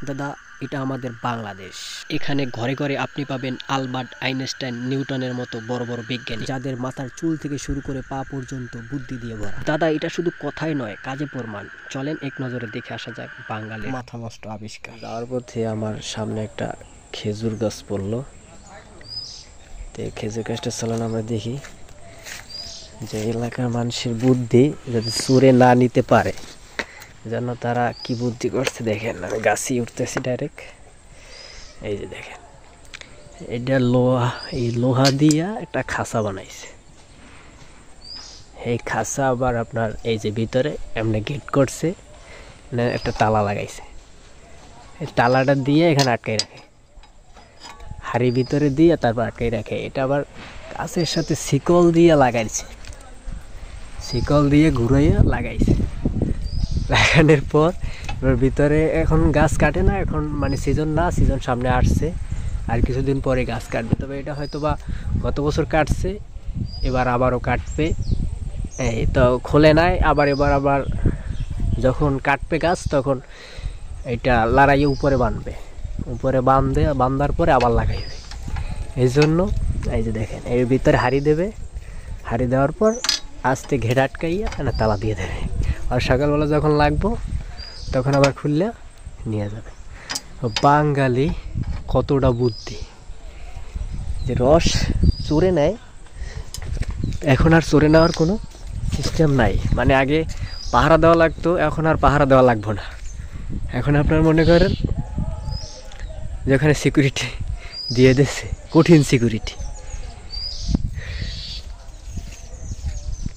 দাদা, এটা আমাদের বাংলাদেশ। এখানে ঘরে ঘরে আপনি পাবেন আলবার্ট আইনস্টাইন, নিউটনের মতো বড় বড় বিজ্ঞানী, যাদের মাথার চুল থেকে শুরু করে পা পর্যন্ত বুদ্ধি দিয়ে ভরা। দাদা, এটা শুধু কথাই নয়, কাজে প্রমাণ। চলেন এক নজরে দেখে আসা যাক বাঙালির মাথা নষ্ট আবিষ্কার। যাওয়ার পথে আমার সামনে একটা খেজুর গাছ পড়লো। তো খেজুর গাছটা চলেন আমরা দেখি যে এলাকার মানুষের বুদ্ধি যাতে চোরে না নিতে পারে, যেন তারা কি বুদ্ধি করছে দেখেন। আমি গাছই উঠতেছি ডাইরেক্ট। এই যে দেখেন, এটা লোহা, এই লোহা দিয়া একটা খাঁচা বানাইছে। এই খাঁচা আবার আপনার এই যে ভিতরে এমনি গেট করছে, একটা তালা লাগাইছে। এই তালাটা দিয়ে এখানে আটকাই রাখে, হাড়ি ভিতরে দিয়ে তারপর আটকাই রাখে। এটা আবার গাছের সাথে শিকল দিয়ে লাগাইছে, শিকল দিয়ে ঘুরাইয়া লাগাইছে। লাগানোর পর এবার ভিতরে এখন গাছ কাটে না, এখন মানে সিজন না, সিজন সামনে আসছে, আর কিছুদিন পরে গাছ কাটবে। তবে এটা হয়তো বা গত বছর কাটছে, এবার আবারও কাটবে। এই তো খোলে নাই, এবার যখন কাটবে গাছ তখন এটা লড়াইয়ে উপরে বাঁধবে, উপরে বাঁধার পরে আবার লাগাইবে। এই জন্য এই যে দেখেন, এর ভিতরে হাড়ি দেবে, হাড়ি দেওয়ার পর আস্তে ঘের আটকাইয়া তালা দিয়ে দেবে। আর সকালবেলা যখন লাগবো তখন আবার খুললে নিয়ে যাবে। বাঙালি কতটা বুদ্ধি যে রস চুরে নেয়। এখন আর চুরে নেওয়ার কোনো সিস্টেম নাই, মানে আগে পাহারা দেওয়া লাগতো, এখন আর পাহারা দেওয়া লাগবো না। এখন আপনার মনে করেন যেখানে সিকিউরিটি দিয়ে দিচ্ছে, কঠিন সিকিউরিটি,